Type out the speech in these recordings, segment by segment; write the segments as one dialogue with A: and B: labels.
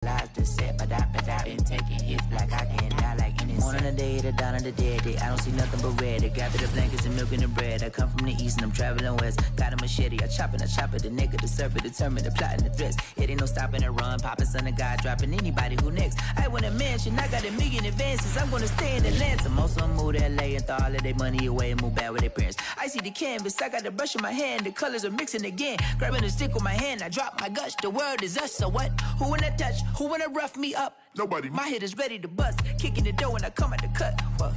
A: Been taking hits like I can die like any morning of the day to dawn of the dead day. I don't see nothing but red. They gather the blankets and milk and the bread. I come from the east and I'm traveling west. Got a machete, I chop it, the nigga, the serpent, determined, the plot and the threats. It ain't no stopping and run, popping son of God, dropping anybody who next. I want a mansion, I got a million advances. I'm gonna stay in Atlanta. Most of them move to LA and throw all of their money away and move back with their parents. I see the canvas, I got the brush in my hand, the colors are mixing again. Grabbing the stick with my hand, I drop my guts. The world is us, so what? Who wanna touch? Who wanna rough me up?
B: Nobody.
A: My head is ready to bust, kicking the door when I come at the cut. Well,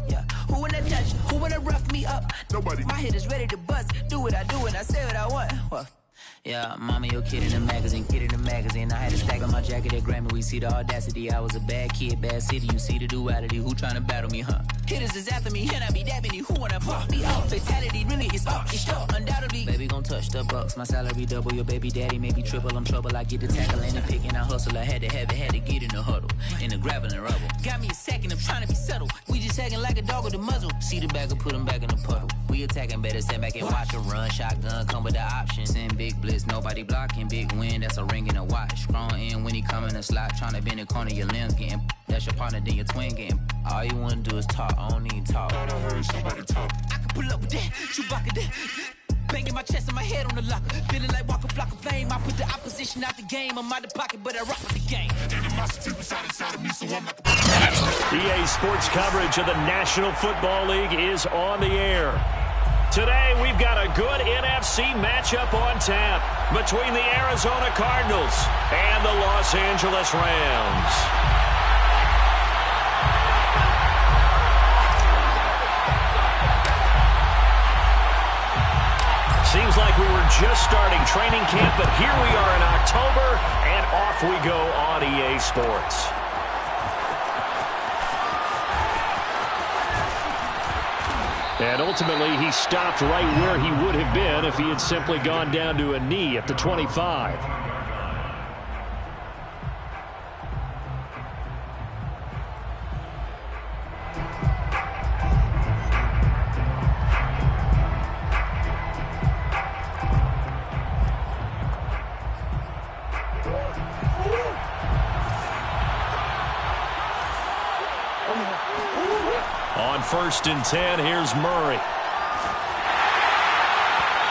A: yeah. Who wanna touch? Who wanna rough me up?
B: Nobody.
A: My head is ready to bust, do what I do and I say what I want. Well, yeah, mama, your kid in the magazine, I had a stack on my jacket at Grammy. We see the audacity. I was a bad kid, bad city. You see the duality. Who tryna battle me, huh? Hitters is after me, and I be that many. Who wanna fuck me up? Fatality really is up, it's up, undoubtedly. Baby gon' touch the bucks. My salary double. Your baby daddy maybe triple. I'm trouble. I get the tackle and the pick and I hustle. I had to have it, had to get in the huddle, in the gravel and rubble. Got me a second. I'm trying to be subtle. We just acting like a dog with a muzzle. See the bag and put him back in the puddle. We attacking, better stand back and watch her run. Shotgun come with the option. Send big blitz, nobody blocking. Big win, that's a ring and a watch. Strong in when he come in the slot. Trying to bend the corner, your limbs getting. That's your partner, then your twin getting. All you wanna do is talk. I don't need talk.
B: I heard somebody talk.
A: I can pull up with that, Chewbacca that. Banging my chest and my head on the locker. Feeling like Walker Flock of Flame. I put the opposition out the game. I'm out the pocket, but I rock with the game.
B: Animosity was inside of me, so I'm not the
C: EA Sports coverage of the National Football League is on the air. Today, we've got a good NFC matchup on tap between the Arizona Cardinals and the Los Angeles Rams. Seems like we were just starting training camp, but here we are in October, and off we go on EA Sports. And ultimately, he stopped right where he would have been if he had simply gone down to a knee at the 25. On 1st and 10, here's Murray.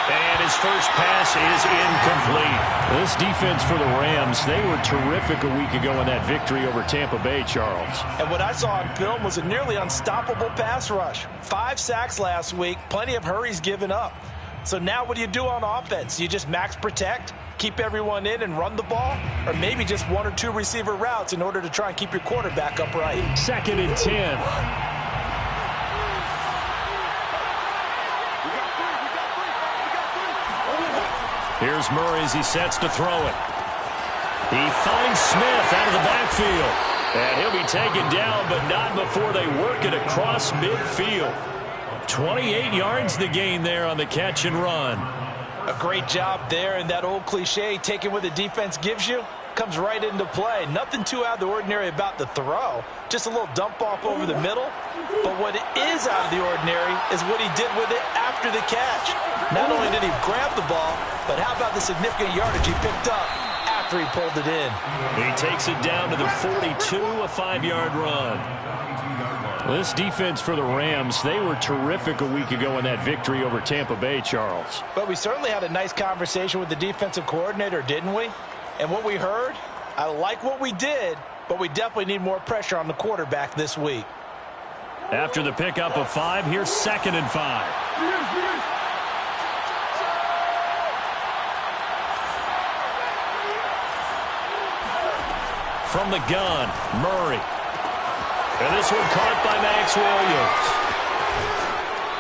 C: And his first pass is incomplete. This defense for the Rams, they were terrific a week ago in that victory over Tampa Bay, Charles.
D: And what I saw on film was a nearly unstoppable pass rush. 5 sacks last week, plenty of hurries given up. So now what do you do on offense? You just max protect, keep everyone in and run the ball? Or maybe just 1 or 2 receiver routes in order to try and keep your quarterback upright?
C: 2nd and 10. Here's Murray as he sets to throw it. He finds Smith out of the backfield. And he'll be taken down, but not before they work it across midfield. 28 yards the gain there on the catch and run.
D: A great job there, and that old cliche, taking what the defense gives you, comes right into play. Nothing too out of the ordinary about the throw. Just a little dump off over the middle. But what is out of the ordinary is what he did with it after the catch. Not only did he grab the ball, but how about the significant yardage he picked up after he pulled it in?
C: He takes it down to the 42, a 5-yard run. This defense for the Rams, they were terrific a week ago in that victory over Tampa Bay, Charles.
D: But we certainly had a nice conversation with the defensive coordinator, didn't we? And what we heard, I like what we did, but we definitely need more pressure on the quarterback this week.
C: After the pickup of 5, here's 2nd and 5. From the gun, Murray. And this one caught by Max Williams.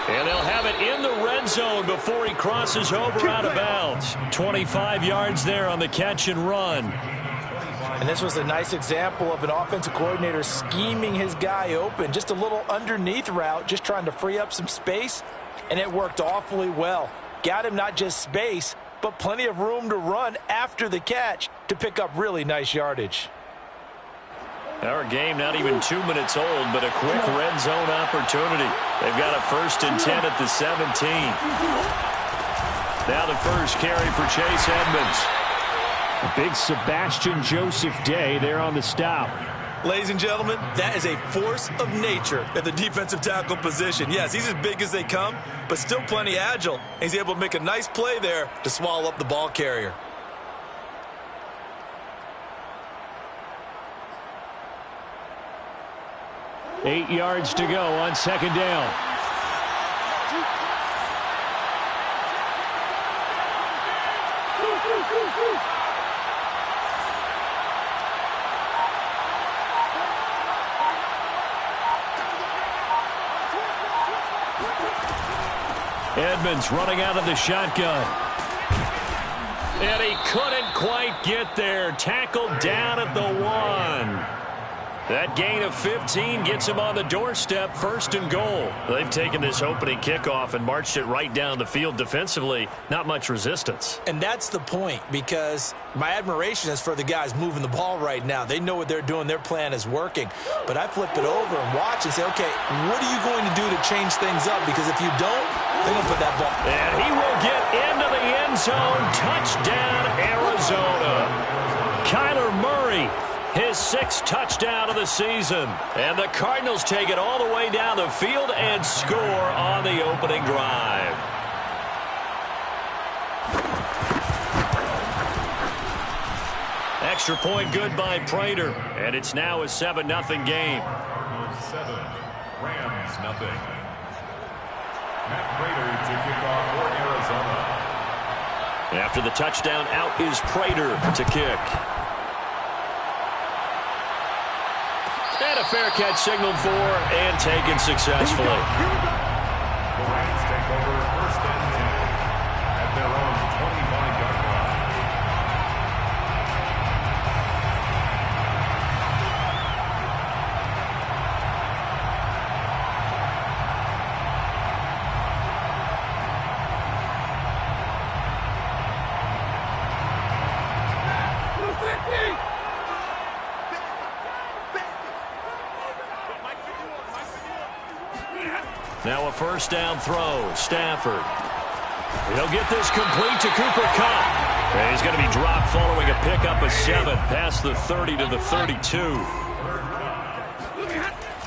C: And they'll have it in the red zone before he crosses over out of bounds. 25 yards there on the catch and run.
D: And this was a nice example of an offensive coordinator scheming his guy open. Just a little underneath route, just trying to free up some space. And it worked awfully well. Got him not just space, but plenty of room to run after the catch to pick up really nice yardage.
C: Our game not even 2 minutes old, but a quick red zone opportunity. They've got a 1st and 10 at the 17. Now the first carry for Chase Edmonds. A big Sebastian Joseph Day there on the stop.
D: Ladies and gentlemen, that is a force of nature at the defensive tackle position. Yes, he's as big as they come, but still plenty agile. He's able to make a nice play there to swallow up the ball carrier.
C: Eight yards to go on second down. Edmonds running out of the shotgun. And he couldn't quite get there. Tackled down at the 1. That gain of 15 gets him on the doorstep, 1st and goal. They've taken this opening kickoff and marched it right down the field defensively. Not much resistance.
D: And that's the point, because my admiration is for the guys moving the ball right now. They know what they're doing. Their plan is working. But I flip it over and watch and say, okay, what are you going to do to change things up? Because if you don't, they're going to put that ball.
C: And he will get into the end zone. Touchdown, Arizona. Kyler Murray. His 6th touchdown of the season. And the Cardinals take it all the way down the field and score on the opening drive. Extra point good by Prater. And it's now a 7-0 game.
B: 7, Rams 0. Matt Prater to kick off for Arizona.
C: After the touchdown, out is Prater to kick. And a fair catch signaled for and taken successfully.
B: The Rams take over 1st and 10 at their own 25-yard line.
C: Now a 1st down throw. Stafford. He'll get this complete to Cooper Kupp. And he's going to be dropped following a pickup of 7 past the 30 to the 32.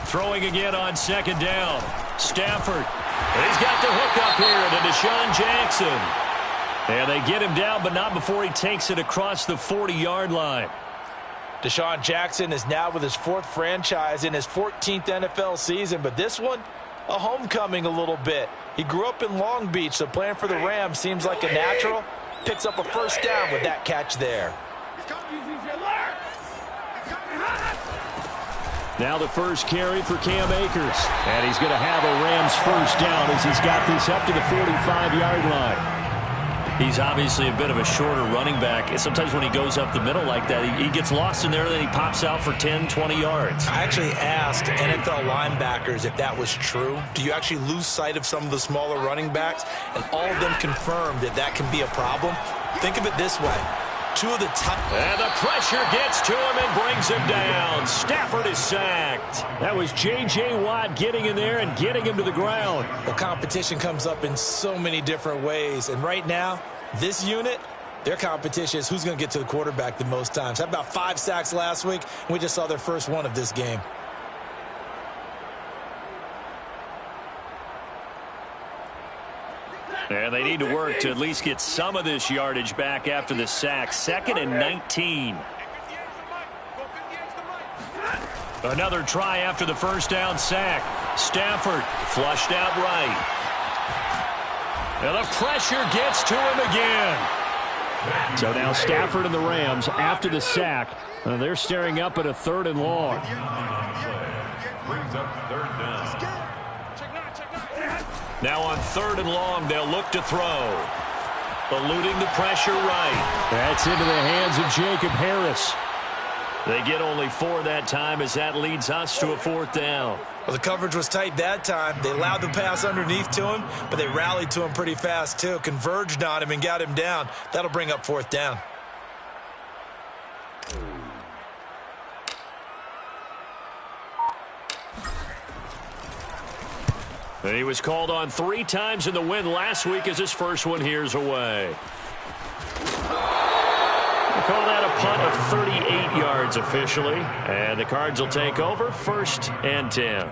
C: Throwing again on 2nd down. Stafford. And he's got the hook up here to Deshaun Jackson. And they get him down, but not before he takes it across the 40-yard line.
D: Deshaun Jackson is now with his 4th franchise in his 14th NFL season, but this one, a homecoming a little bit. He grew up in Long Beach, so playing for the Rams seems like a natural. Picks up a 1st down with that catch there.
C: Now the first carry for Cam Akers. And he's going to have a Rams 1st down as he's got this up to the 45-yard line. He's obviously a bit of a shorter running back. And sometimes when he goes up the middle like that, he gets lost in there, and then he pops out for 10, 20 yards.
D: I actually asked NFL linebackers if that was true. Do you actually lose sight of some of the smaller running backs? And all of them confirmed that that can be a problem. Think of it this way. 2 of the top.
C: And the pressure gets to him and brings him down. Stafford is sacked. That was J.J. Watt getting in there and getting him to the ground.
D: Well, competition comes up in so many different ways. And right now, this unit, their competition is who's going to get to the quarterback the most times. Had about 5 sacks last week, and we just saw their first one of this game.
C: And they need to work to at least get some of this yardage back after the sack. 2nd and 19. Another try after the 1st down sack. Stafford flushed out right. And the pressure gets to him again. So now Stafford and the Rams, after the sack, they're staring up at a 3rd and long.
B: Brings up 3rd down.
C: Now on 3rd and long, they'll look to throw. Eluding the pressure right. That's into the hands of Jacob Harris. They get only 4 that time as that leads us to a 4th down.
D: Well, the coverage was tight that time. They allowed the pass underneath to him, but they rallied to him pretty fast, too. Converged on him and got him down. That'll bring up 4th down.
C: And he was called on 3 times in the win last week as his first one here's away. call that a punt of 38 yards officially. And the Cards will take over 1st and 10.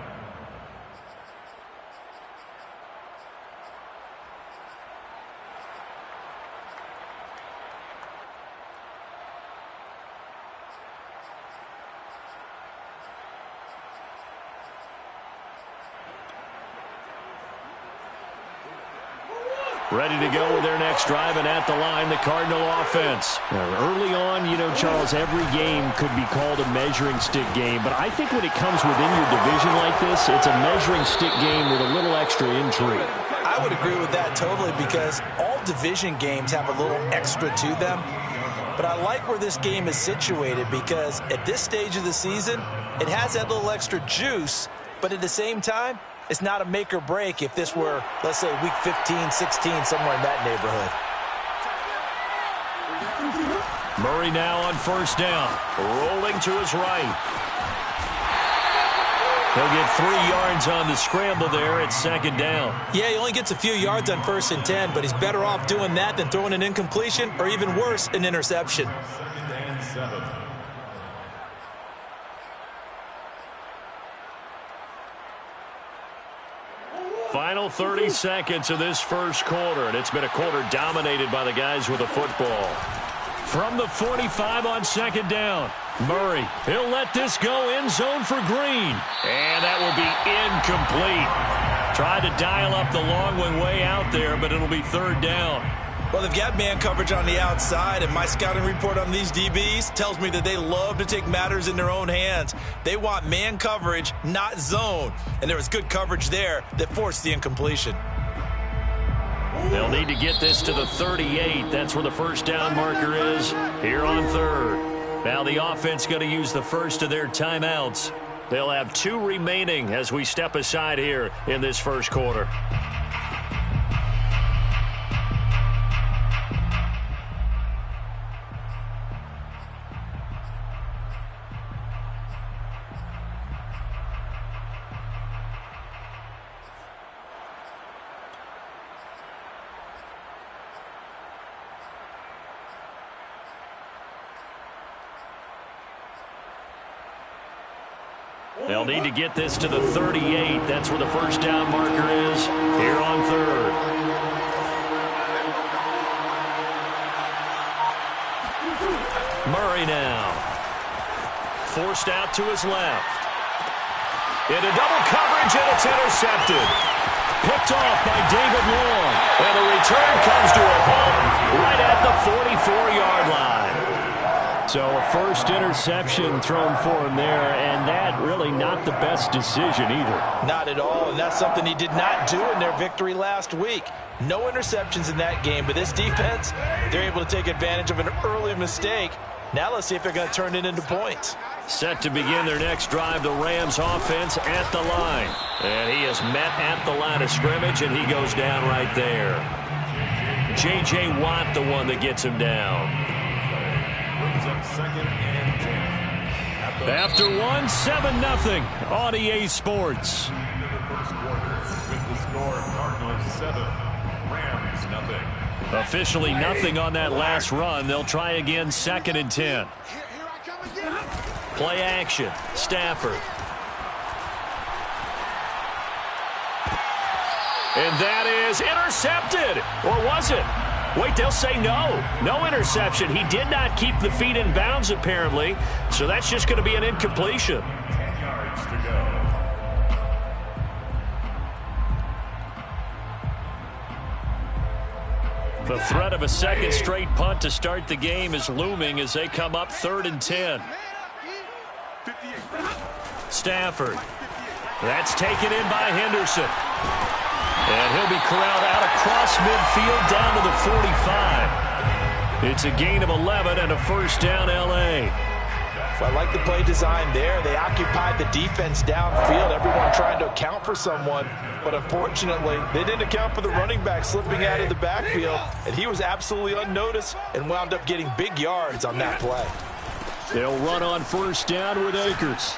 C: Ready to go with their next drive, and at the line, the Cardinal offense. Now, early on, you know, Charles, every game could be called a measuring stick game, but I think when it comes within your division like this, it's a measuring stick game with a little extra intrigue.
D: I would agree with that totally, because all division games have a little extra to them. But I like where this game is situated, because at this stage of the season, it has that little extra juice, but at the same time, it's not a make or break if this were, let's say, week 15, 16, somewhere in that neighborhood.
C: Murray now on 1st down, rolling to his right. He'll get 3 yards on the scramble there at 2nd down.
D: Yeah, he only gets a few yards on 1st and 10, but he's better off doing that than throwing an incompletion or even worse, an interception.
B: 2nd and 7.
C: Final 30 seconds of this first quarter, and it's been a quarter dominated by the guys with the football. From the 45 on 2nd down, Murray, he'll let this go end zone for Green. And that will be incomplete. Tried to dial up the long one way out there, but it'll be 3rd down.
D: Well, they've got man coverage on the outside, and my scouting report on these DBs tells me that they love to take matters in their own hands. They want man coverage, not zone. And there was good coverage there that forced the incompletion.
C: They'll need to get this to the 38. That's where the 1st down marker is here on 3rd. Now the offense going to use the first of their timeouts. They'll have 2 remaining as we step aside here in this first quarter. They'll need to get this to the 38. That's where the 1st down marker is here on 3rd. Murray now. Forced out to his left. Into double coverage, and it's intercepted. Picked off by David Long. And the return comes to a halt right at the 44-yard line. So a first interception thrown for him there, and that really not the best decision either.
D: Not at all, and that's something he did not do in their victory last week. No interceptions in that game, but this defense, they're able to take advantage of an early mistake. Now let's see if they're going to turn it into points.
C: Set to begin their next drive, the Rams offense at the line. And he is met at the line of scrimmage, and he goes down right there. J.J. Watt, the one that gets him down.
B: Brings up 2nd and 10.
C: After 7-0 on EA Sports.
B: Into the first quarter with the score Cardinals 7, Rams 0.
C: Officially nothing on that last run. They'll try again 2nd and 10. Play action. Stafford. And that is intercepted. Or was it? Wait, they'll say no. No interception. He did not keep the feet in bounds, apparently. So that's just going to be an incompletion.
B: 10 yards to go.
C: The threat of a second straight punt to start the game is looming as they come up 3rd and 10. Stafford. That's taken in by Henderson. And he'll be corralled out across midfield down to the 45. It's a gain of 11 and a 1st down, L.A.
D: So I like the play design there. They occupied the defense downfield, everyone trying to account for someone. But unfortunately, they didn't account for the running back slipping out of the backfield. And he was absolutely unnoticed and wound up getting big yards on that play.
C: They'll run on 1st down with Akers.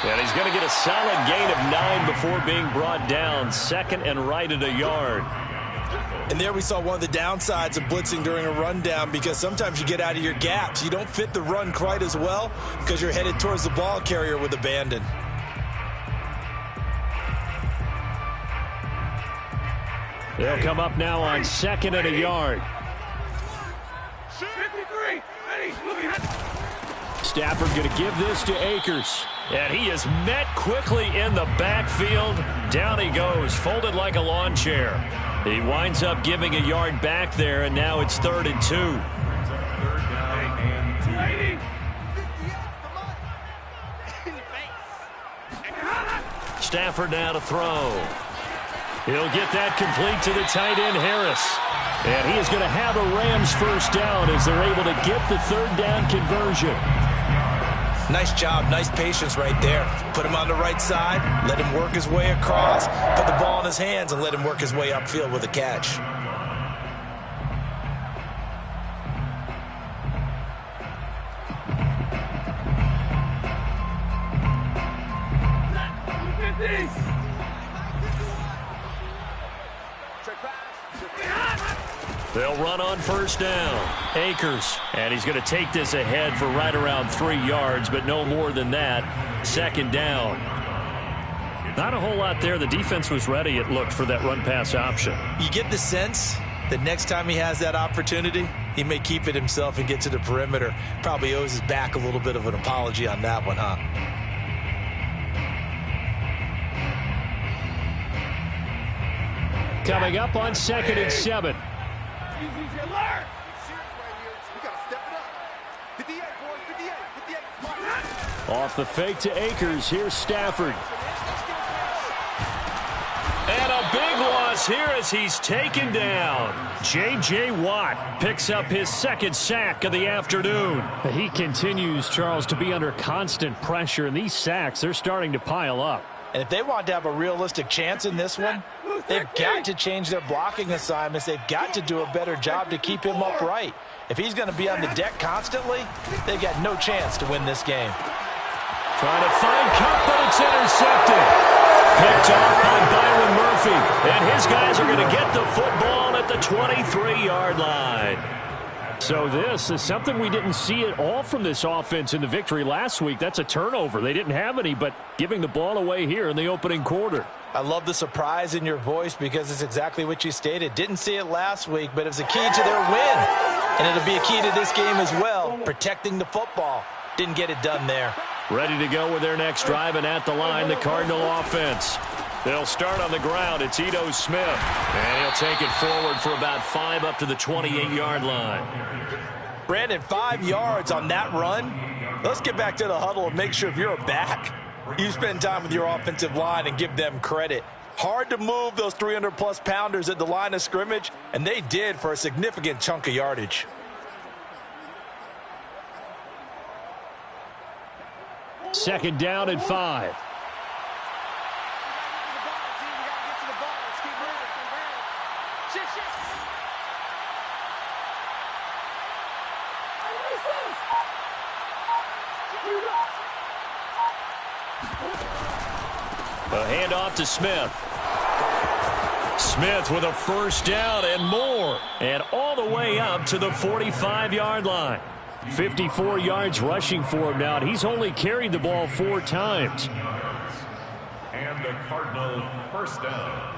C: And he's going to get a solid gain of 9 before being brought down. 2nd and right at a yard.
D: And there we saw one of the downsides of blitzing during a rundown, because sometimes you get out of your gaps. You don't fit the run quite as well because you're headed towards the ball carrier with abandon.
C: They'll come up now on 2nd and a yard. Stafford going to give this to Akers. And he is met quickly in the backfield. Down he goes, folded like a lawn chair. He winds up giving a yard back there, and now it's 3rd and 2. Stafford now to throw. He'll get that complete to the tight end, Harris. And he is going to have a Rams first down as they're able to get the 3rd down conversion.
D: Nice job, nice patience right there. Put him on the right side, let him work his way across, put the ball in his hands, and let him work his way upfield with a catch.
C: They'll run on first down. Akers, and he's going to take this ahead for right around 3 yards, but no more than that. 2nd down. Not a whole lot there. The defense was ready, it looked, for that run-pass option.
D: You get the sense that next time he has that opportunity, he may keep it himself and get to the perimeter. Probably owes his back a little bit of an apology on that one, huh?
C: Coming up on 2nd and 7. Off the fake to Akers. Here's Stafford. And a big loss here as he's taken down. J.J. Watt picks up his 2nd sack of the afternoon. He continues, Charles, to be under constant pressure, and these sacks, they're starting to pile up.
D: And if they want to have a realistic chance in this one, they've got to change their blocking assignments. They've got to do a better job to keep him upright. If he's going to be on the deck constantly, they've got no chance to win this game.
C: Trying to find Kupp, but it's intercepted. Picked off by Byron Murphy. And his guys are going to get the football at the 23-yard line. So this is something we didn't see at all from this offense in the victory last week. That's a turnover. They didn't have any, but giving the ball away here in the opening quarter.
D: I love the surprise in your voice because it's exactly what you stated. Didn't see it last week, but it was a key to their win. And it'll be a key to this game as well, protecting the football. Didn't get it done there.
C: Ready to go with their next drive, and at the line, the Cardinal offense. They'll start on the ground. It's Ito Smith. And he'll take it forward for about 5 up to the 28-yard line.
D: Brandon, 5 yards on that run. Let's get back to the huddle and make sure if you're a back, you spend time with your offensive line and give them credit. Hard to move those 300-plus pounders at the line of scrimmage, and they did for a significant chunk of yardage.
C: Second down and 5. A handoff to Smith. Smith with a first down and more. And all the way up to the 45-yard line. 54 yards rushing for him now. And he's only carried the ball 4 times.
B: And the Cardinal first down.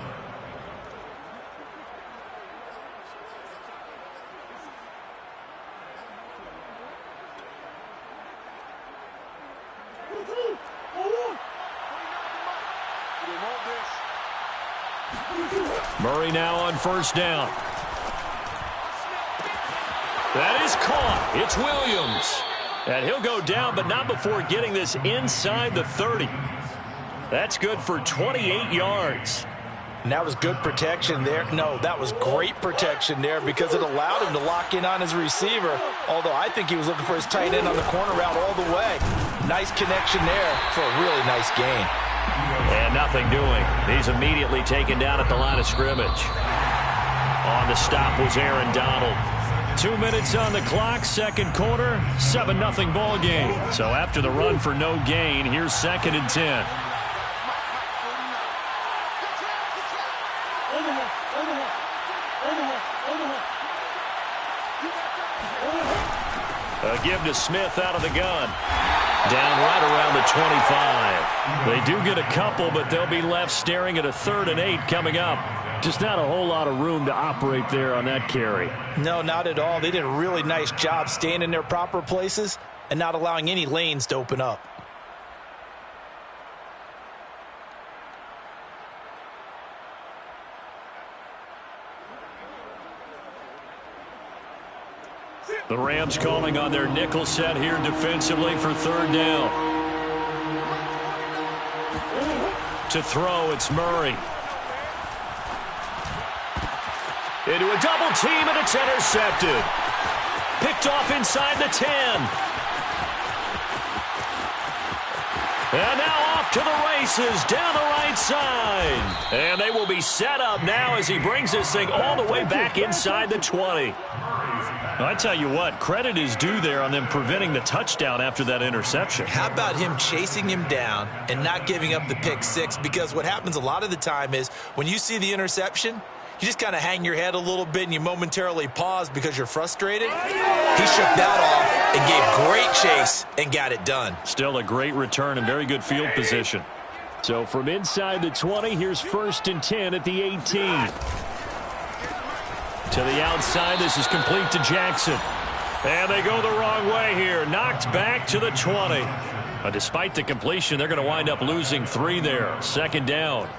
C: Murray now on first down. That is caught. It's Williams. And he'll go down, but not before getting this inside the 30. That's good for 28 yards.
D: And that was good protection there. No, that was great protection there because it allowed him to lock in on his receiver, although I think he was looking for his tight end on the corner route all the way. Nice connection there for a really nice gain.
C: And nothing doing. He's immediately taken down at the line of scrimmage. On the stop was Aaron Donald. 2 minutes on the clock, second quarter, 7-0 ball game. So after the run for no gain, here's 2nd and 10. A give to Smith out of the gun. Down right around the 25. They do get a couple, but they'll be left staring at a 3rd and 8 coming up. Just not a whole lot of room to operate there on that carry.
D: No, not at all. They did a really nice job staying in their proper places and not allowing any lanes to open up.
C: The Rams calling on their nickel set here defensively for 3rd down. To throw, it's Murray. Into a double team, and it's intercepted. Picked off inside the 10. And now off to the races down the right side. And they will be set up now as he brings this thing all the way back inside the 20. I tell you what, credit is due there on them preventing the touchdown after that interception.
D: How about him chasing him down and not giving up the pick six? Because what happens a lot of the time is when you see the interception, you just kind of hang your head a little bit and you momentarily pause because you're frustrated. He shook that off and gave great chase and got it done.
C: Still a great return and very good field position. So from inside the 20, here's 1st and 10 at the 18. To the outside, this is complete to Jackson. And they go the wrong way here. Knocked back to the 20. But despite the completion, they're going to wind up losing 3 there. 2nd down.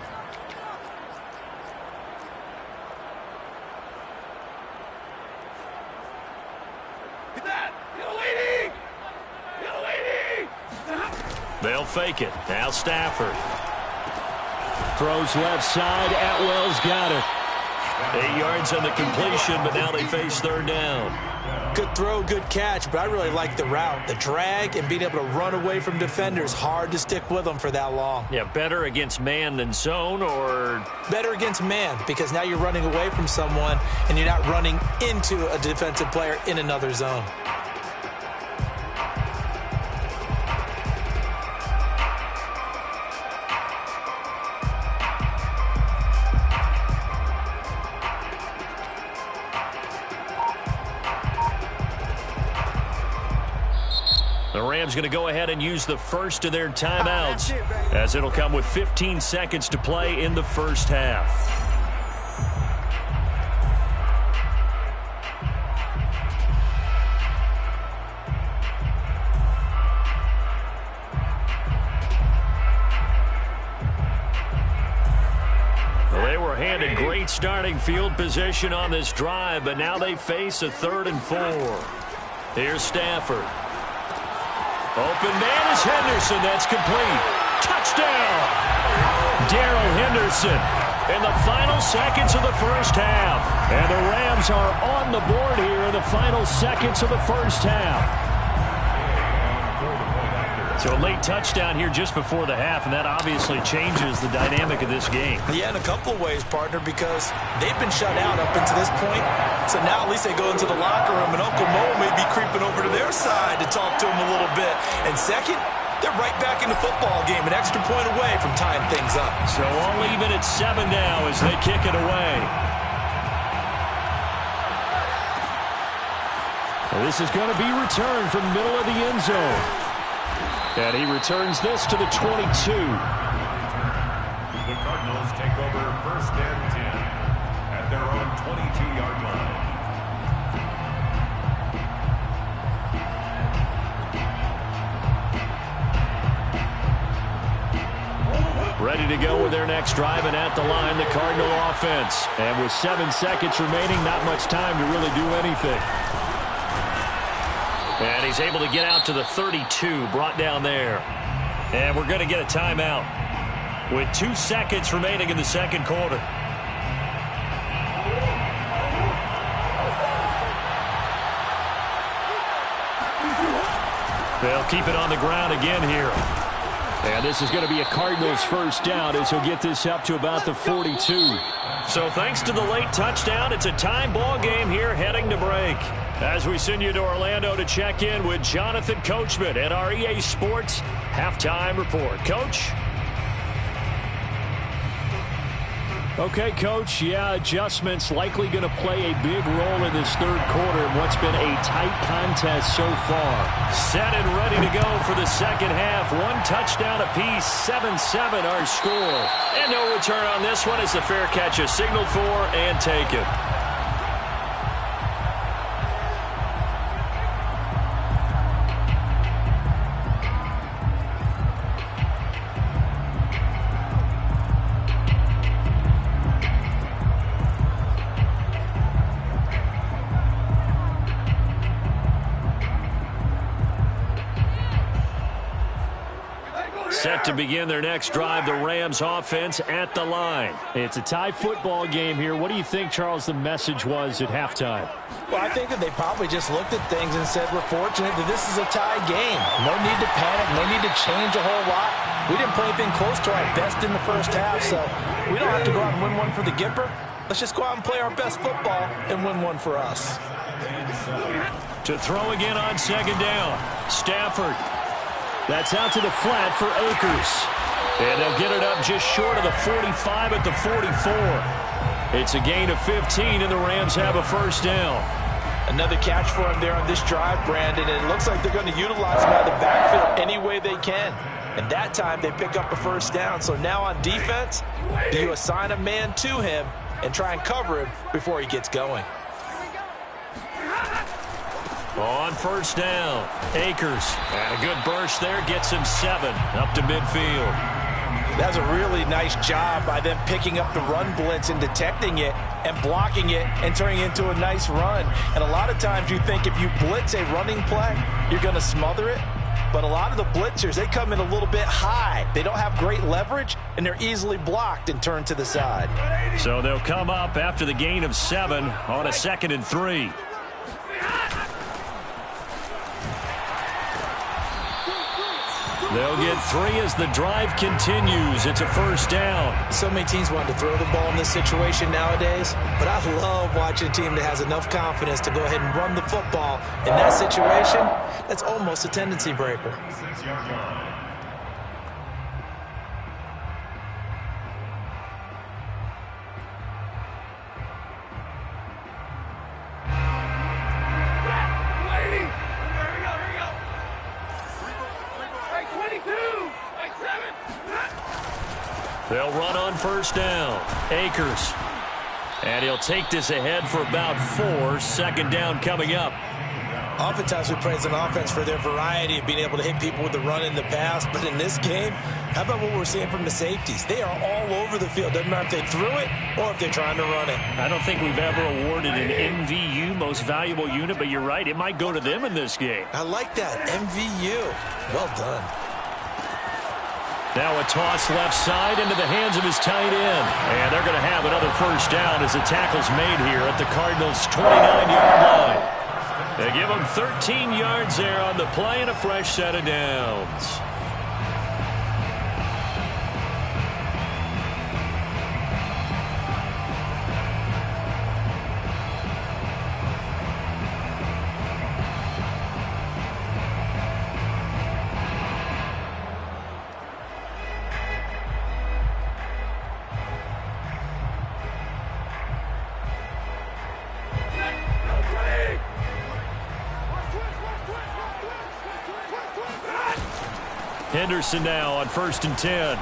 C: They'll fake it. Now Stafford. Throws left side. Atwell's got it. 8 yards on the completion, but now they face 3rd down.
D: Good throw, good catch, but I really like the route. The drag and being able to run away from defenders. Hard to stick with them for that long.
C: Yeah, better against man than zone, or?
D: Better against man, because now you're running away from someone and you're not running into a defensive player in another zone.
C: The Rams going to go ahead and use the first of their timeouts as it'll come with 15 seconds to play in the first half. Well, they were handed great starting field position on this drive, but now they face a 3rd and 4. Here's Stafford. Open man is Henderson. That's complete. Touchdown! Darrell Henderson in the final seconds of the first half. And the Rams are on the board here in the final seconds of the first half. So a late touchdown here just before the half, and that obviously changes the dynamic of this game.
D: Yeah, in a couple of ways, partner, because they've been shut out up until this point. So now at least they go into the locker room, and Uncle Mo may be creeping over to their side to talk to him a little bit. And second, they're right back in the football game, an extra point away from tying things up.
C: So all even at 7 now as they kick it away. Well, this is going to be returned from the middle of the end zone. And he returns this to the 22.
B: The Cardinals take over 1st and 10 at their own 22-yard line.
C: Ready to go with their next drive, and at the line, the Cardinal offense. And with 7 seconds remaining, not much time to really do anything. And he's able to get out to the 32, brought down there. And we're going to get a timeout with 2 seconds remaining in the second quarter. They'll keep it on the ground again here. And this is going to be a Cardinals first down as he'll get this up to about the 42. So thanks to the late touchdown, it's a time ball game here heading to break. As we send you to Orlando to check in with Jonathan Coachman at our EA Sports Halftime Report. Coach? Okay, Coach, yeah, adjustments likely going to play a big role in this third quarter in what's been a tight contest so far. Set and ready to go for the second half. One touchdown apiece, 7-7 our score. And no return on this one as the fair catch is signaled for and taken. Set to begin their next drive, the Rams offense at the line.
E: It's a tie football game here. What do you think, Charles, the message was at halftime?
D: Well, I think that they probably just looked at things and said, we're fortunate that this is a tie game. No need to panic, no need to change a whole lot. We didn't play anything close to our best in the first half, so we don't have to go out and win one for the Gipper. Let's just go out and play our best football and win one for us.
C: To throw again on second down, Stafford. That's out to the flat for Akers. And they'll get it up just short of the 45 at the 44. It's a gain of 15, and the Rams have a first down.
D: Another catch for him there on this drive, Brandon, and it looks like they're going to utilize him out of the backfield any way they can. And that time they pick up a first down. So now on defense, do you assign a man to him and try and cover him before he gets going?
C: On first down, Akers. And a good burst there gets him 7 up to midfield.
D: That's a really nice job by them picking up the run blitz and detecting it and blocking it and turning it into a nice run. And a lot of times you think if you blitz a running play, you're going to smother it. But a lot of the blitzers, they come in a little bit high. They don't have great leverage, and they're easily blocked and turned to the side.
C: So they'll come up after the gain of 7 on a 2nd and 3. They'll get 3 as the drive continues. It's a first down.
D: So many teams want to throw the ball in this situation nowadays, but I love watching a team that has enough confidence to go ahead and run the football. In that situation, that's almost a tendency breaker.
C: They'll run on first down. Akers. And he'll take this ahead for about 4. Second down coming up.
D: Oftentimes we praise an offense for their variety of being able to hit people with the run in the pass. But in this game, how about what we're seeing from the safeties? They are all over the field. Doesn't matter if they threw it or if they're trying to run it.
C: I don't think we've ever awarded an MVU, most valuable unit, but you're right. It might go to them in this game.
D: I like that. MVU. Well done.
C: Now a toss left side into the hands of his tight end. And they're going to have another first down as the tackle's made here at the Cardinals' 29-yard line. They give them 13 yards there on the play and a fresh set of downs. Henderson now on 1st and 10.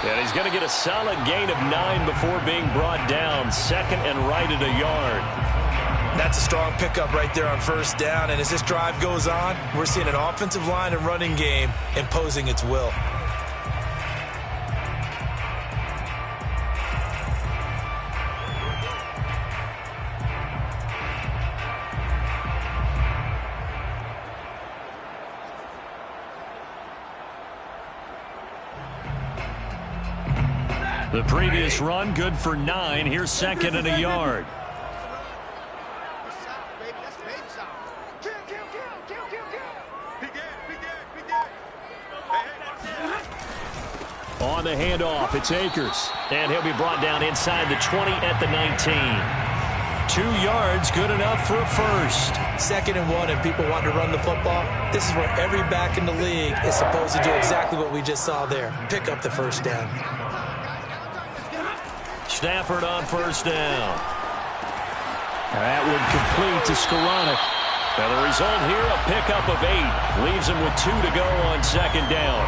C: And he's going to get a solid gain of 9 before being brought down. 2nd and right at a yard.
D: That's a strong pickup right there on first down. And as this drive goes on, we're seeing an offensive line and running game imposing its will.
C: The previous run, good for 9. Here's 2nd and a yard. On the handoff, it's Akers. And he'll be brought down inside the 20 at the 19. 2 yards, good enough for a first.
D: 2nd and 1, and people want to run the football. This is where every back in the league is supposed to do exactly what we just saw there. Pick up the first down.
C: Stafford on first down.
E: That would complete to Skoranek.
C: And the result here, a pickup of 8. Leaves him with 2 to go on second down.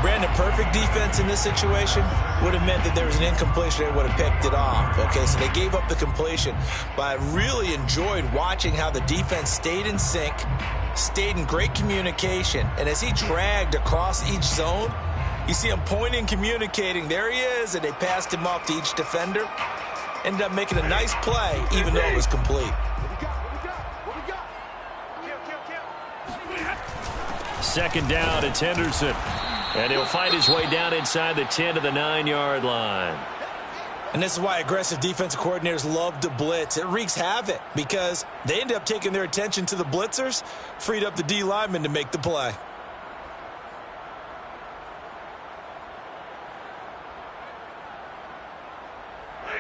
D: Brandon, perfect defense in this situation would have meant that there was an incompletion. They would have picked it off. Okay, so they gave up the completion. But I really enjoyed watching how the defense stayed in sync, stayed in great communication. And as he dragged across each zone, you see him pointing, communicating. There he is, and they passed him off to each defender. Ended up making a nice play, even though it was complete.
C: Second down, it's Henderson. And he'll find his way down inside the 10 to the 9-yard line.
D: And this is why aggressive defensive coordinators love to blitz. It wreaks havoc because they end up taking their attention to the blitzers, freed up the D lineman to make the play.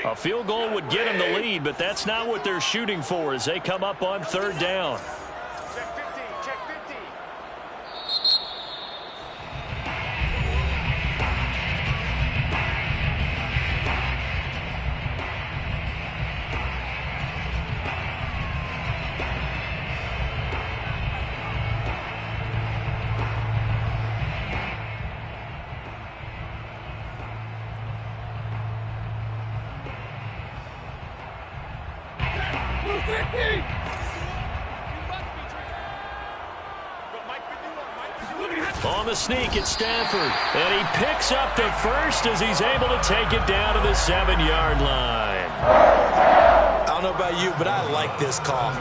C: A field goal would get him the lead, but that's not what they're shooting for as they come up on third down. On the sneak, it's Stafford. And he picks up the first as he's able to take it down to the 7-yard line.
D: I don't know about you, but I like this call.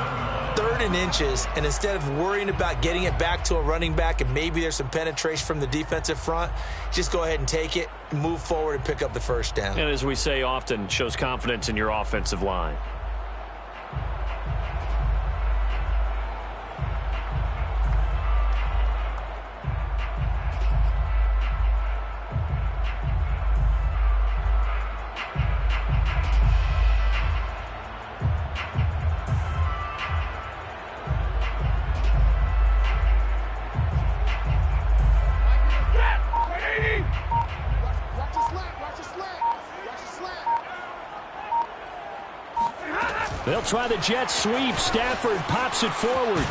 D: 3rd and inches, and instead of worrying about getting it back to a running back and maybe there's some penetration from the defensive front, just go ahead and take it, move forward, and pick up the first down.
C: And as we say often, shows confidence in your offensive line.
E: They'll try the jet sweep. Stafford pops it forward.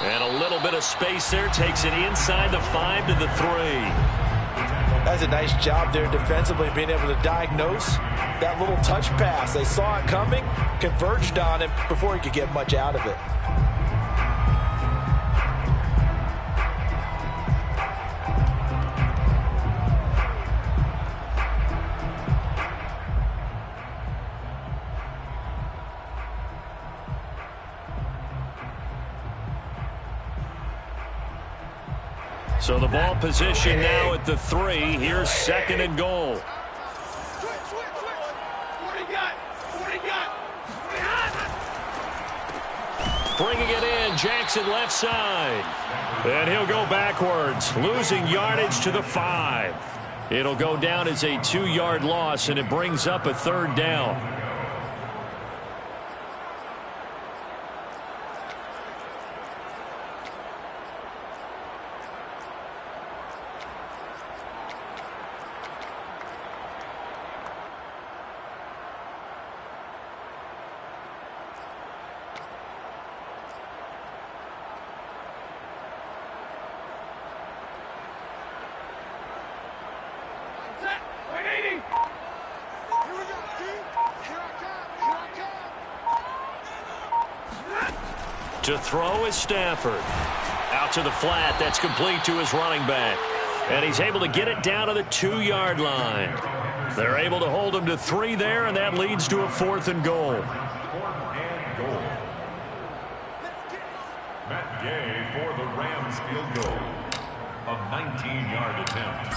C: And a little bit of space there. Takes it inside the 5 to the 3.
D: That's a nice job there defensively, being able to diagnose that little touch pass. They saw it coming, converged on him before he could get much out of it.
C: So the ball position now at the 3. Here's 2nd and goal. Bringing it in, Jackson left side. And he'll go backwards, losing yardage to the 5. It'll go down as a 2-yard loss, and it brings up a 3rd down. To throw is Stafford. Out to the flat. That's complete to his running back. And he's able to get it down to the 2-yard line. They're able to hold him to 3 there, and that leads to a 4th and goal.
B: Matt Gay for the Rams field goal. A 19-yard attempt.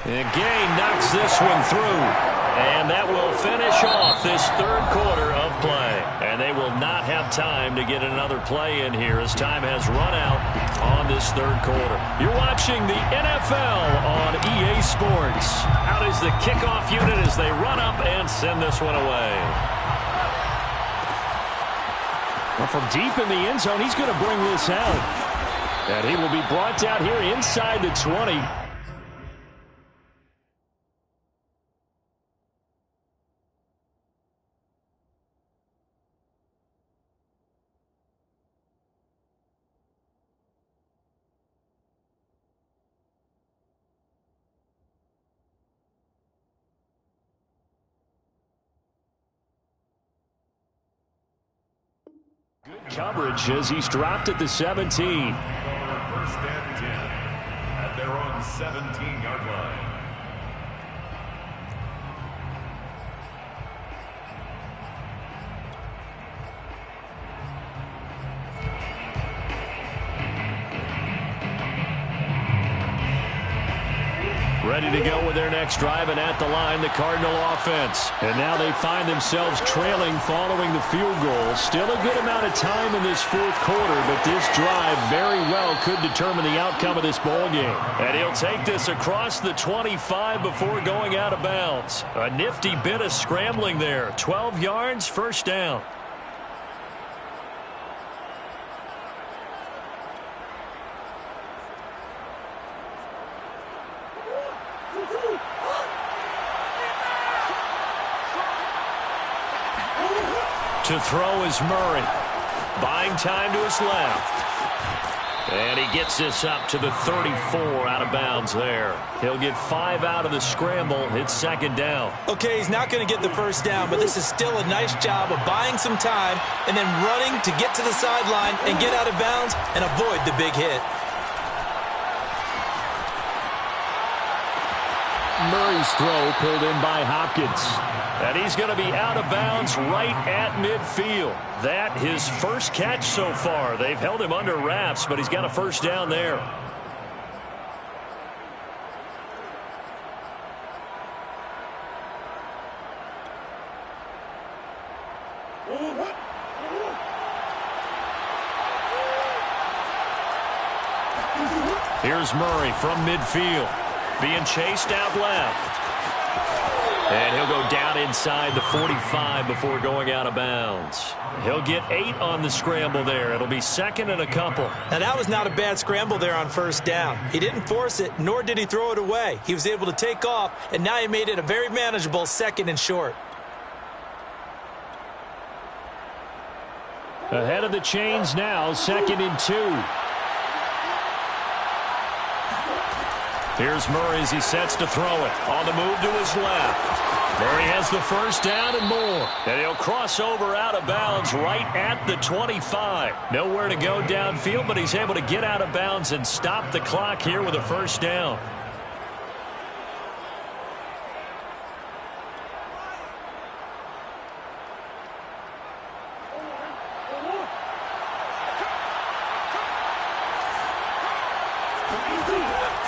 C: And Gay knocks this one through. And that will finish off this 3rd quarter of play. And they will not have time to get another play in here as time has run out on this 3rd quarter. You're watching the NFL on EA Sports. Out is the kickoff unit as they run up and send this one away.
E: Well, from deep in the end zone, he's going to bring this out.
C: And he will be brought down here inside the 20. coverage as he's dropped at the 17.
B: First and 10 at their own 17-yard line.
C: Ready to go with their next drive, and at the line, the Cardinal offense. And now they find themselves trailing following the field goal. Still a good amount of time in this fourth quarter, but this drive very well could determine the outcome of this ball game. And he'll take this across the 25 before going out of bounds. A nifty bit of scrambling there. 12 yards, first down. To throw is Murray. Buying time to his left. And he gets this up to the 34 out of bounds there. He'll get 5 out of the scramble. It's second down.
D: Okay, he's not going to get the first down, but this is still a nice job of buying some time and then running to get to the sideline and get out of bounds and avoid the big hit.
E: Murray's throw pulled in by Hopkins.
C: And he's going to be out of bounds right at midfield. That his first catch so far. They've held him under wraps, but he's got a first down there. Here's Murray from midfield. Being chased out left. And he'll go down inside the 45 before going out of bounds. He'll get 8 on the scramble there. It'll be second and a couple.
D: Now, that was not a bad scramble there on first down. He didn't force it, nor did he throw it away. He was able to take off, and now he made it a very manageable second and short.
E: Ahead of the chains now, second and 2.
C: Here's Murray as he sets to throw it. On the move to his left. Murray has the first down and more. And he'll cross over out of bounds right at the 25. Nowhere to go downfield, but he's able to get out of bounds and stop the clock here with a first down.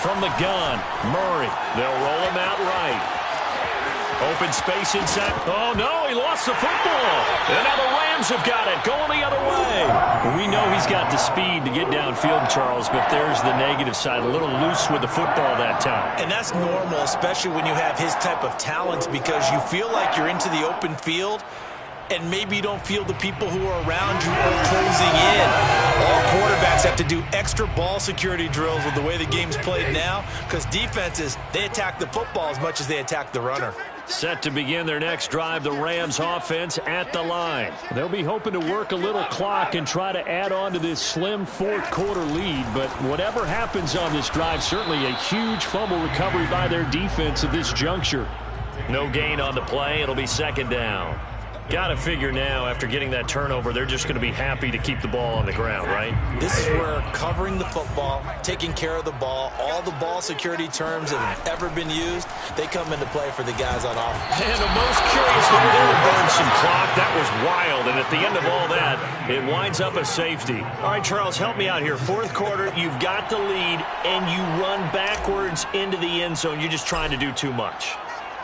C: From the gun, Murray. They'll roll him out right. Open space inside. Oh, no, he lost the football. And now the Rams have got it, going the other way. We know he's got the speed to get downfield, Charles, but there's the negative side. A little loose with the football that time.
D: And that's normal, especially when you have his type of talent, because you feel like you're into the open field, and maybe you don't feel the people who are around you are closing in. All quarterbacks have to do extra ball security drills with the way the game's played now, because defenses, they attack the football as much as they attack the runner.
C: Set to begin their next drive, the Rams offense at the line.
E: They'll be hoping to work a little clock and try to add on to this slim fourth quarter lead, but whatever happens on this drive, certainly a huge fumble recovery by their defense at this juncture.
C: No gain on the play. It'll be second down. Got to figure now, after getting that turnover, they're just going to be happy to keep the ball on the ground, right?
D: This is where covering the football, taking care of the ball, all the ball security terms that have ever been used, they come into play for the guys on offense.
C: And the most curious way they would burn some clock, that was wild. And at the end of all that, it winds up a safety. All right, Charles, help me out here. Fourth quarter, you've got the lead, and you run backwards into the end zone. You're just trying to do too much.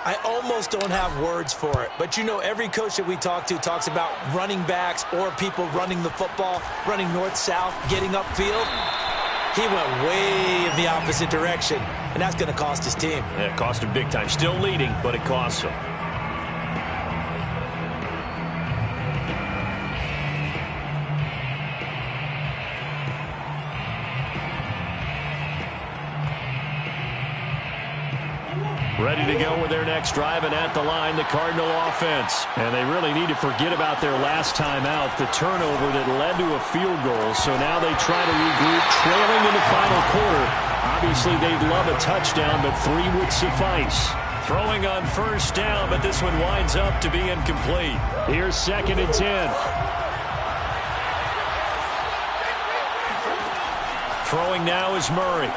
D: I almost don't have words for it. But, you know, every coach that we talk to talks about running backs or people running the football, running north-south, getting upfield. He went way in the opposite direction, and that's going to cost his team.
C: Yeah, it cost him big time. Still leading, but it costs him. Ready to go with their next drive, and at the line, the Cardinal offense. And they really need to forget about their last time out, the turnover that led to a field goal. So now they try to regroup, trailing in the final quarter. Obviously, they'd love a touchdown, but 3 would suffice. Throwing on first down, but this one winds up to be incomplete.
E: Here's second and 10.
C: Throwing now is Murray.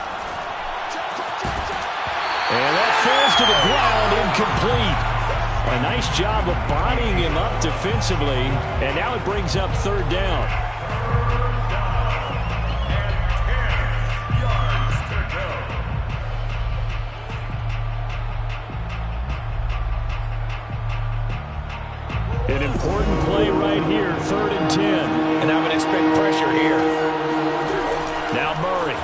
C: And that falls to the ground, incomplete. A nice job of bodying him up defensively, and now it brings up third down. An important play right here, 3rd and 10.
D: And I would expect pressure here.
C: Now Murray.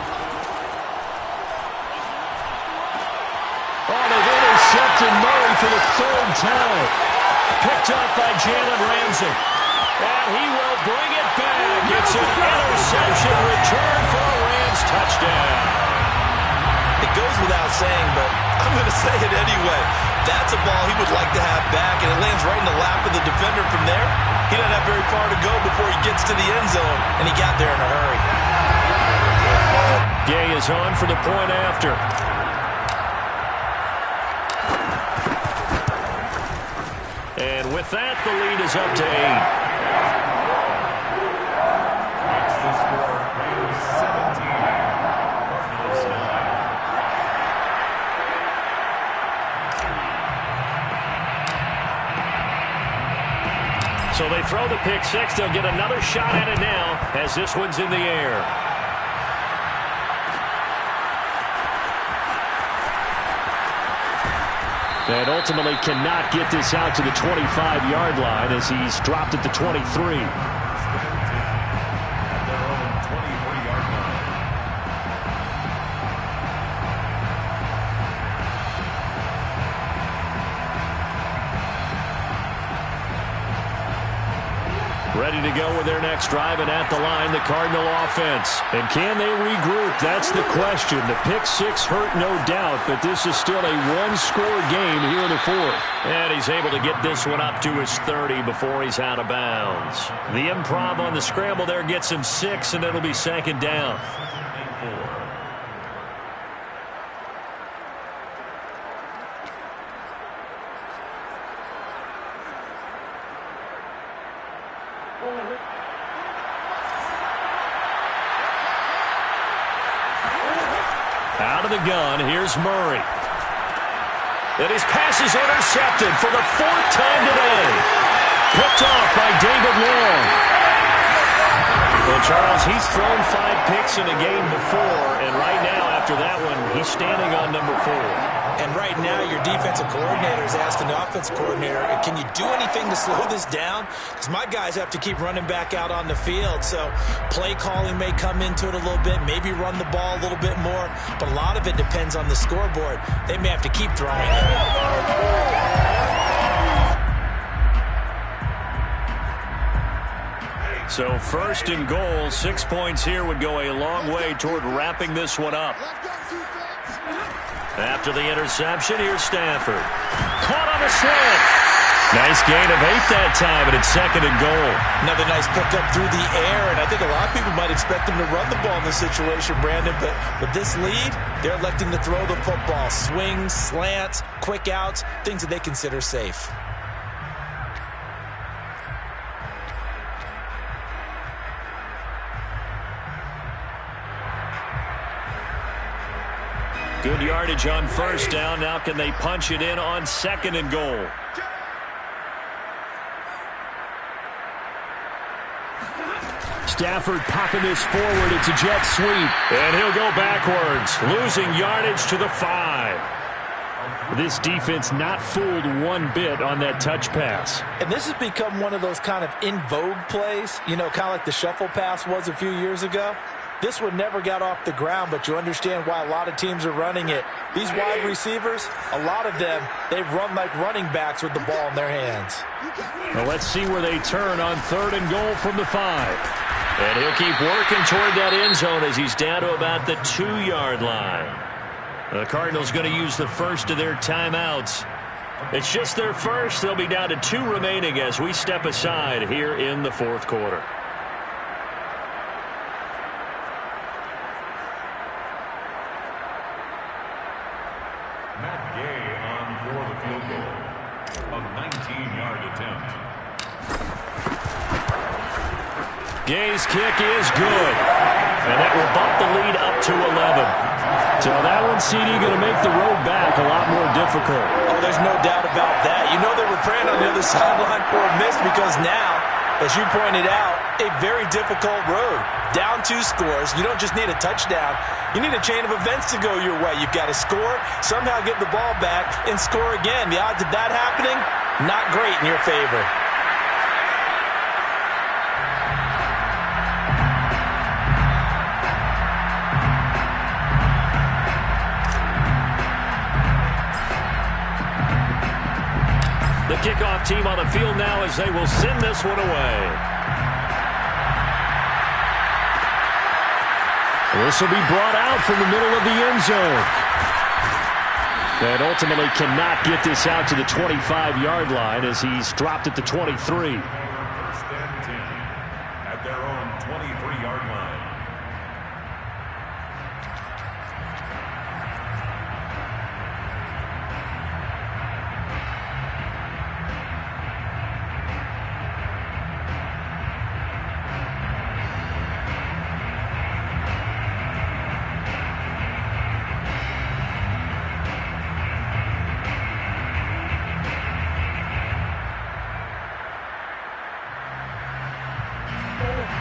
C: Oh, they've intercepted Murray for the 3rd time. Picked up by Jalen Ramsey. And he will bring it back. It's an interception return for a Rams touchdown.
D: It goes without saying, but I'm going to say it anyway. That's a ball he would like to have back, and it lands right in the lap of the defender from there. He doesn't have very far to go before he gets to the end zone, and he got there in a hurry.
C: Gay is on for the point after. And with that, the lead is up to 8.
B: Makes the score Rams 17, Cardinals 9.
C: So they throw the pick six. They'll get another shot at it now as this one's in the air. And ultimately cannot get this out to the 25-yard line as he's dropped at the 23.
B: At their own 23-yard line.
C: Ready to go with their next drive, and at the line, the Cardinal offense. And can they regroup? That's the question. The pick six hurt, no doubt, but this is still a one-score game here in the 4th. And he's able to get this one up to his 30 before he's out of bounds. The improv on the scramble there gets him 6, and it'll be 2nd down. Out of the gun, here's Murray. And his pass is intercepted for the 4th time today. Picked off by David Long. Well, Charles, he's thrown 5 picks in a game before, and right now, after that one, he's standing on number 4.
D: And right now, your defensive coordinator is asking the offensive coordinator, can you do anything to slow this down? Because my guys have to keep running back out on the field. So play calling may come into it a little bit, maybe run the ball a little bit more. But a lot of it depends on the scoreboard. They may have to keep throwing it.
C: So 1st and goal, 6 points here would go a long way toward wrapping this one up. After the interception, here's Stafford. Caught on a slant. Nice gain of 8 that time, and it's 2nd and goal.
D: Another nice pickup through the air, and I think a lot of people might expect them to run the ball in this situation, Brandon, but with this lead, they're electing to throw the football. Swings, slants, quick outs, things that they consider safe.
C: Good yardage on 1st down. Now can they punch it in on 2nd and goal? Stafford popping this forward. It's a jet sweep. And he'll go backwards, losing yardage to the 5. This defense not fooled one bit on that touch pass.
D: And this has become one of those kind of in vogue plays, you know, kind of like the shuffle pass was a few years ago. This one never got off the ground, but you understand why a lot of teams are running it. These wide receivers, a lot of them, they run like running backs with the ball in their hands.
C: Well, let's see where they turn on 3rd and goal from the 5. And he'll keep working toward that end zone as he's down to about the 2-yard line. The Cardinals going to use the first of their timeouts. It's just their first. They'll be down to 2 remaining as we step aside here in the 4th quarter.
B: Matt Gay on for the field goal. A 19-yard attempt.
C: Gay's kick is good. And that will bump the lead up to 11.
E: So that one, CD, going to make the road back a lot more difficult.
D: Oh, there's no doubt about that. You know they were praying on the other sideline for a miss because now, as you pointed out, a very difficult road. Down 2 scores. You don't just need a touchdown. You need a chain of events to go your way. You've got to score, somehow get the ball back, and score again. The odds of that happening, not great in your favor.
C: The kickoff team on the field now as they will send this one away.
E: This will be brought out from the middle of the end zone. And ultimately cannot get this out to the 25-yard line as he's dropped at the 23.
B: First and 10 at their own 23-yard line.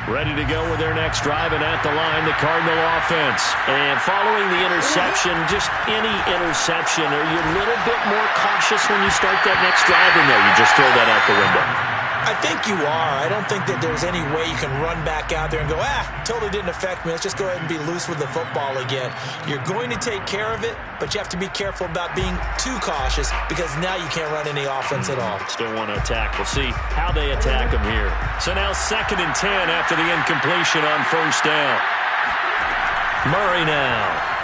C: Ready to go with their next drive, and at the line, the Cardinal offense. And following the interception, just any interception, are you a little bit more cautious when you start that next drive, or no, you just throw that out the window?
D: I think you are. I don't think that there's any way you can run back out there and go, totally didn't affect me. Let's just go ahead and be loose with the football again. You're going to take care of it, but you have to be careful about being too cautious because now you can't run any offense at all.
C: Still want to attack. We'll see how they attack them here. So now 2nd and 10 after the incompletion on first down. Murray now.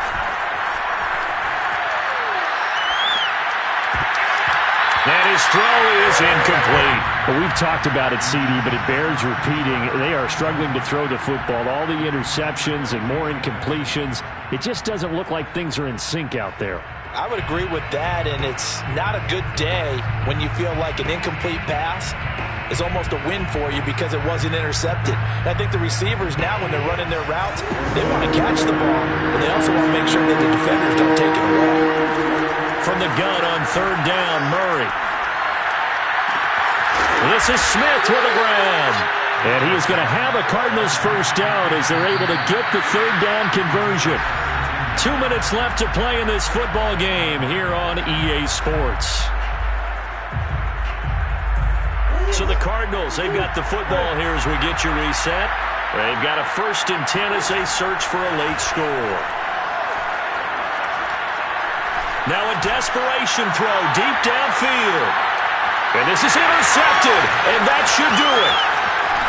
C: And his throw is incomplete.
E: Well, we've talked about it, CD, but it bears repeating. They are struggling to throw the football. All the interceptions and more incompletions. It just doesn't look like things are in sync out there.
D: I would agree with that, and it's not a good day when you feel like an incomplete pass is almost a win for you because it wasn't intercepted. And I think the receivers now, when they're running their routes, they want to catch the ball, but they also want to make sure that the defenders don't take it away.
C: From the gun on 3rd down, Murray. This is Smith with a grab.
E: And he is going to have a Cardinals first down as they're able to get the 3rd down conversion.
C: 2 minutes left to play in this football game here on EA Sports. So the Cardinals, they've got the football here as we get you reset. They've got a 1st and 10 as they search for a late score. Now a desperation throw deep downfield. And this is intercepted, and that should do it.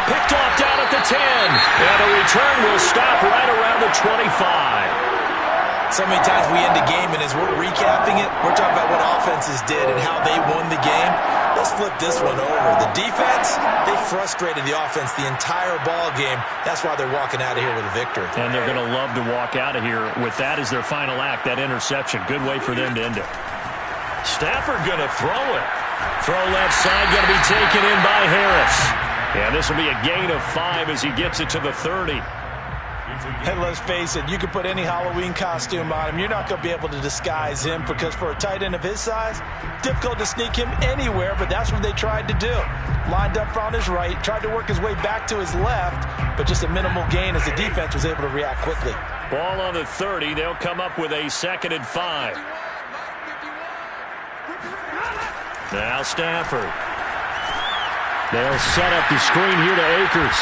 C: Picked off down at the 10, and a return will stop right around the 25.
D: So many times we end a game, and as we're recapping it, we're talking about what offenses did and how they won the game. Let's flip this one over. The defense, they frustrated the offense the entire ball game. That's why they're walking out of here with a victory.
C: And they're going to love to walk out of here with that as their final act, that interception. Good way for them to end it. Stafford going to throw it. Throw left side going to be taken in by Harris. And this will be a gain of 5 as he gets it to the 30.
D: And let's face it, you can put any Halloween costume on him. You're not going to be able to disguise him because for a tight end of his size, difficult to sneak him anywhere, but that's what they tried to do. Lined up on his right, tried to work his way back to his left, but just a minimal gain as the defense was able to react quickly.
C: Ball on the 30. They'll come up with a 2nd and 5. Now Stafford.
E: They'll set up the screen here to Akers.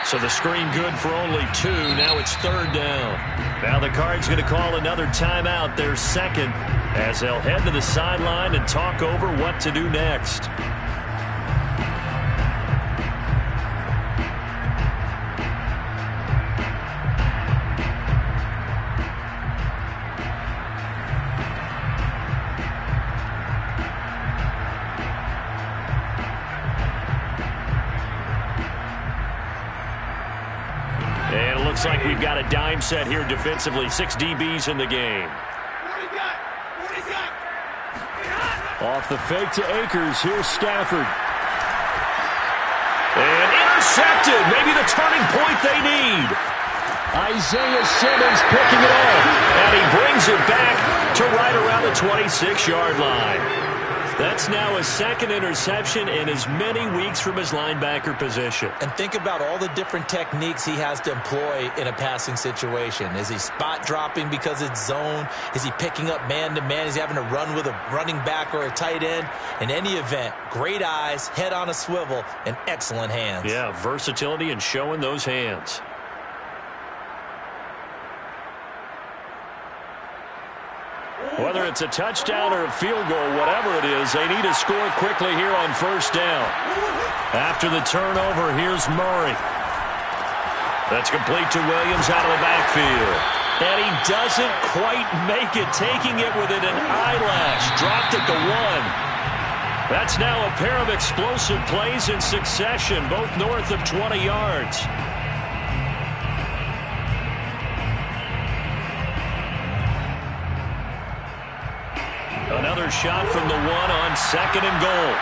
C: So the screen good for only 2. Now it's 3rd down. Now the Cards going to call another timeout, their 2nd, as they'll head to the sideline and talk over what to do next. And it looks like we've got a dime set here defensively. 6 DBs in the game.
E: Off the fake to Akers. Here's Stafford.
C: And intercepted. Maybe the turning point they need.
E: Isaiah Simmons picking it off.
C: And he brings it back to right around the 26-yard line. That's now his second interception in as many weeks from his linebacker position.
D: And think about all the different techniques he has to employ in a passing situation. Is he spot dropping because it's zone? Is he picking up man-to-man? Is he having to run with a running back or a tight end? In any event, great eyes, head on a swivel, and excellent hands.
C: Yeah, versatility and showing those hands. Whether it's a touchdown or a field goal, whatever it is, they need to score quickly here on first down. After the turnover, here's Murray. That's complete to Williams out of the backfield. And he doesn't quite make it, taking it within an eyelash. Dropped at the 1. That's now a pair of explosive plays in succession, both north of 20 yards. Another shot from the 1 on second and goal.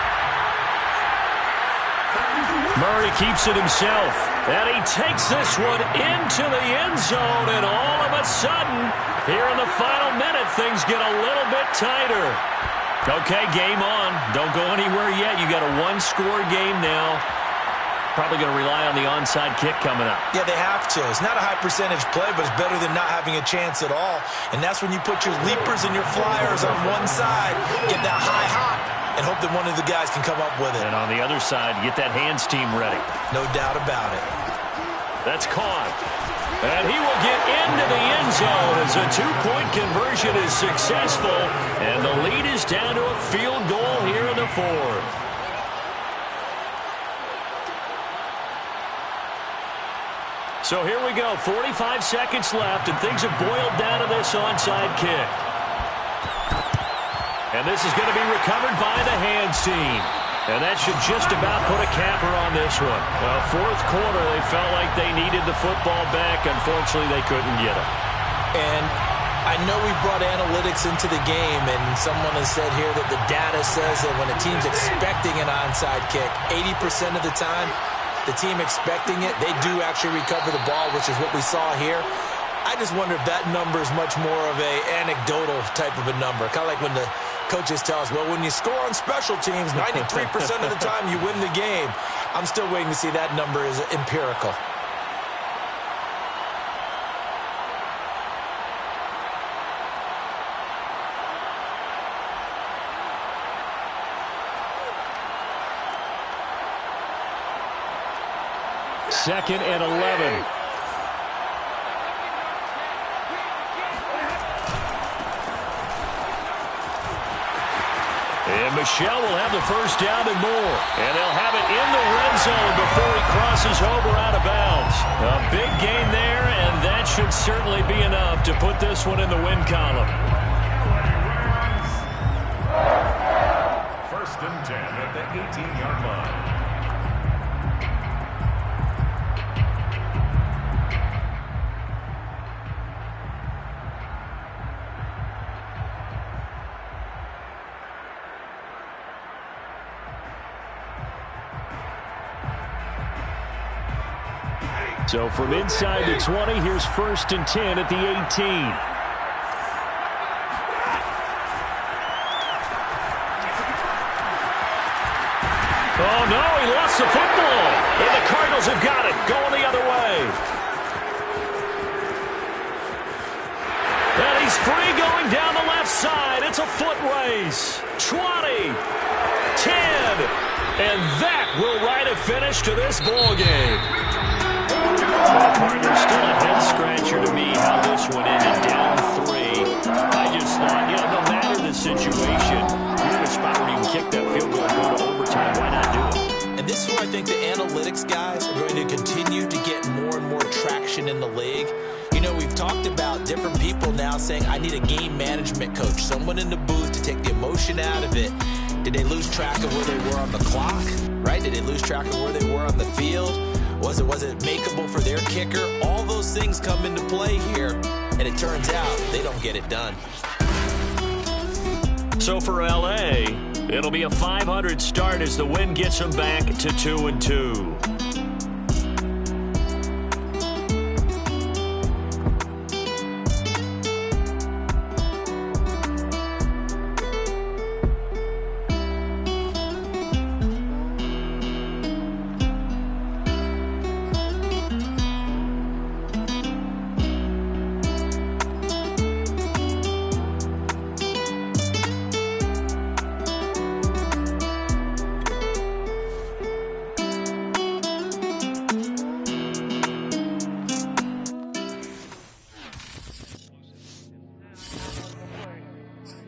C: Murray keeps it himself, and he takes this one into the end zone, and all of a sudden, here in the final minute, things get a little bit tighter. Okay, game on. Don't go anywhere yet. You got a one-score game now. Probably going to rely on the onside kick coming up.
D: Yeah, they have to. It's not a high-percentage play, but it's better than not having a chance at all. And that's when you put your leapers and your flyers on one side, get that high hop, and hope that one of the guys can come up with it.
C: And on the other side, get that hands team ready.
D: No doubt about it.
C: That's caught. And he will get into the end zone as a two-point conversion is successful. And the lead is down to a field goal here in the 4th. So here we go, 45 seconds left, and things have boiled down to this onside kick. And this is going to be recovered by the hands team. And that should just about put a capper on this one. Well, 4th quarter, they felt like they needed the football back. Unfortunately, they couldn't get it.
D: And I know we brought analytics into the game, and someone has said here that the data says that when a team's expecting an onside kick, 80% of the time, the team expecting it, they do actually recover the ball, which is what we saw here. I just wonder if that number is much more of a anecdotal type of a number. Kind of like when the coaches tell us, well, when you score on special teams, 93% of the time you win the game. I'm still waiting to see that number is empirical.
E: Second and 11.
C: And Michel will have the first down and more. And they'll have it in the red zone before he crosses over out of bounds. A big gain there, and that should certainly be enough to put this one in the win column.
B: First and 10 at the 18-yard line.
E: So from inside the 20, here's first and 10 at the 18.
C: Oh, no, he lost the football. And the Cardinals have got it, going the other way. And he's free going down the left side. It's a foot race. 20, 10, and that will write a finish to this ball game. Well, partner, still a head-scratcher to me how this one ended down 3. I just thought, no matter the situation, you're in a spot where you can kick that field goal and go to overtime. Why not do it?
D: And this is where I think the analytics guys are going to continue to get more and more traction in the league. We've talked about different people now saying, I need a game management coach, someone in the booth to take the emotion out of it. Did they lose track of where they were on the clock, right? Did they lose track of where they were on the field? Was it makeable for their kicker? All those things come into play here, and it turns out they don't get it done.
C: So for L.A., it'll be a 500 start as the win gets them back to 2-2.